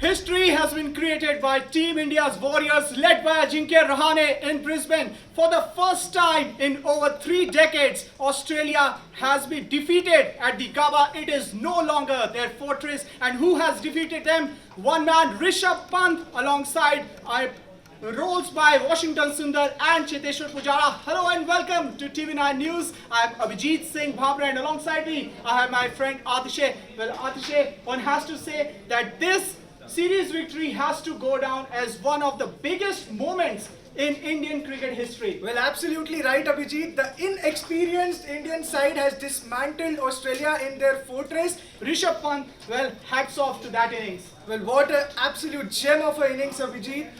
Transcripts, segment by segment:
History has been created by Team India's Warriors led by Ajinkya Rahane in Brisbane. For the first time in over 3 decades, Australia has been defeated at the Gabba. It is no longer their fortress. And who has defeated them? One man, Rishabh Pant, alongside rolls by Washington Sundar and Cheteshwar Pujara. Hello and welcome to TV9 News. I am Abhijit Singh Bhabra and alongside me I have my friend Atishay. Well, Atishay, one has to say that this series victory has to go down as one of the biggest moments in Indian cricket history. Well, absolutely right, Abhijit. The inexperienced Indian side has dismantled Australia in their fortress. Rishabh Pant, well, hats off to that innings. Well, what an absolute gem of an innings, Abhijit.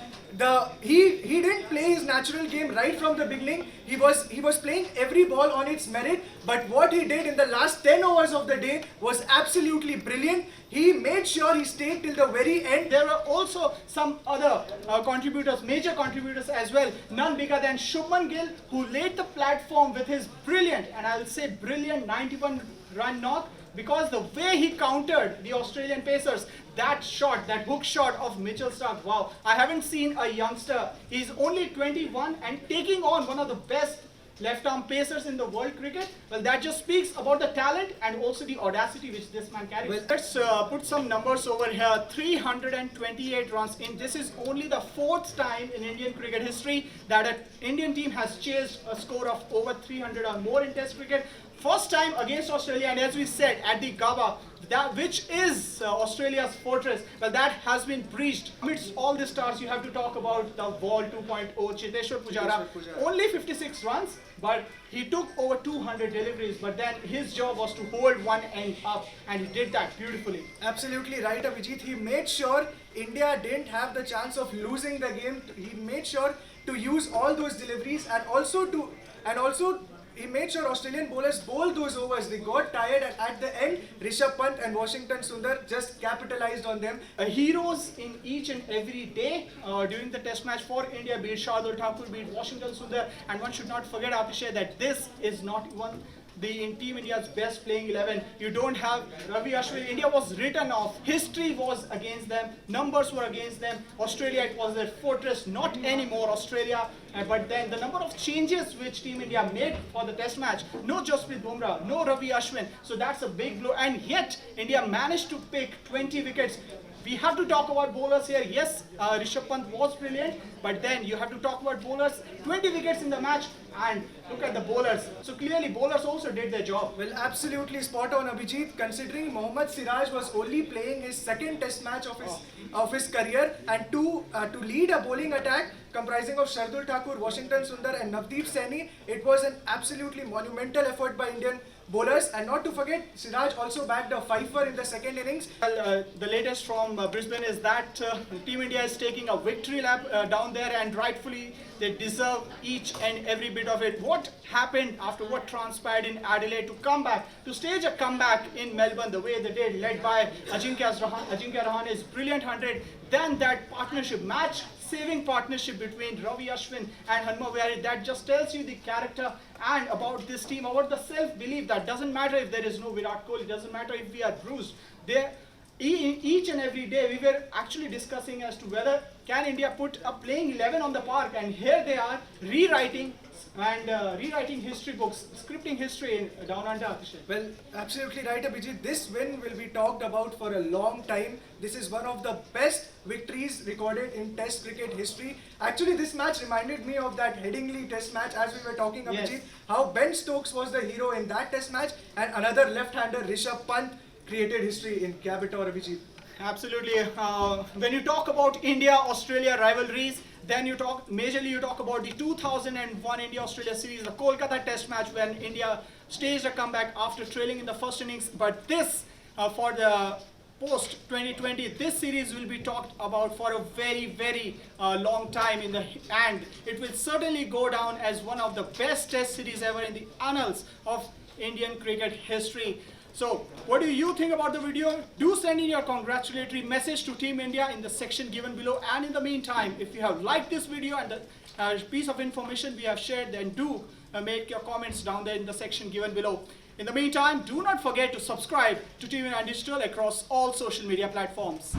He didn't play his natural game right from the beginning. He was playing every ball on its merit, but what he did in the last 10 overs of the day was absolutely brilliant. He made sure he stayed till the very end. There were also some other contributors, major contributors as well. None bigger than Shubman Gill, who laid the platform with his brilliant, and I'll say brilliant, 91-run knock. Because the way he countered the Australian pacers, that shot, that hook shot of Mitchell Starc, wow, I haven't seen a youngster. He's only 21 and taking on one of the best left-arm pacers in the world cricket. Well, that just speaks about the talent and also the audacity which this man carries. Well, let's put some numbers over here. 328 runs in. This is only the 4th time in Indian cricket history that an Indian team has chased a score of over 300 or more in Test cricket. First time against Australia, and as we said, at the Gabba, which is Australia's fortress, well, that has been breached. Amidst all the stars, you have to talk about the Wall 2.0, Cheteshwar Pujara. Only 56 runs, but he took over 200 deliveries, but then his job was to hold one end up, and he did that beautifully. Absolutely right, Abhijit. He made sure India didn't have the chance of losing the game. He made sure to use all those deliveries and also he made sure Australian bowlers bowled those overs. They got tired and at the end, Rishabh Pant and Washington Sundar just capitalized on them. Heroes in each and every day during the test match for India, be it Shardul Thakur, be it Washington Sundar. And one should not forget, Atishay, that this is not even in Team India's best playing 11. You don't have Ravi Ashwin. India was written off. History was against them. Numbers were against them. Australia, it was their fortress. Not anymore Australia. But then the number of changes which Team India made for the test match, no Jasprit Bumrah, no Ravi Ashwin. So that's a big blow. And yet, India managed to pick 20 wickets. We have to talk about bowlers here. Yes, Rishabh Pant was brilliant, but then you have to talk about bowlers. 20 wickets in the match, and look at the bowlers. So clearly, bowlers also did their job. Well, absolutely spot on, Abhijit. Considering Mohammad Siraj was only playing his 2nd test match of his career, and to lead a bowling attack comprising of Shardul Thakur, Washington Sundar, and Navdeep Saini, it was an absolutely monumental effort by Indian bowlers. And not to forget, Siraj also bagged a fifer in the 2nd innings. Well, the latest from Brisbane is that Team India is taking a victory lap down there, and rightfully they deserve each and every bit of it. What happened after what transpired in Adelaide to stage a comeback in Melbourne the way they did, led by Ajinkya Rahane's brilliant 100, then that partnership, match-saving partnership between Ravi Ashwin and Hanma Vihari, that just tells you the character and about this team, about the self-belief that doesn't matter if there is no Virat Kohli, doesn't matter if we are bruised. Each and every day we were actually discussing as to whether can India put a playing 11 on the park, and here they are rewriting history books, scripting history down under. Well, absolutely right, Abhijit. This win will be talked about for a long time. This is one of the best victories recorded in Test cricket history. Actually, this match reminded me of that Headingley Test match, as we were talking, Abhijit. Yes. How Ben Stokes was the hero in that Test match, and another left-hander, Rishabh Pant, created history in Gabba, Abhijit. Absolutely. When you talk about India-Australia rivalries, then you talk about the 2001 India-Australia series, the Kolkata Test match, when India staged a comeback after trailing in the first innings. But this, for the post-2020, this series will be talked about for a very, very long time and it will certainly go down as one of the best Test series ever in the annals of Indian cricket history. So, what do you think about the video? Do send in your congratulatory message to Team India in the section given below. And in the meantime, if you have liked this video and the piece of information we have shared, then do make your comments down there in the section given below. In the meantime, do not forget to subscribe to TV9 Digital across all social media platforms.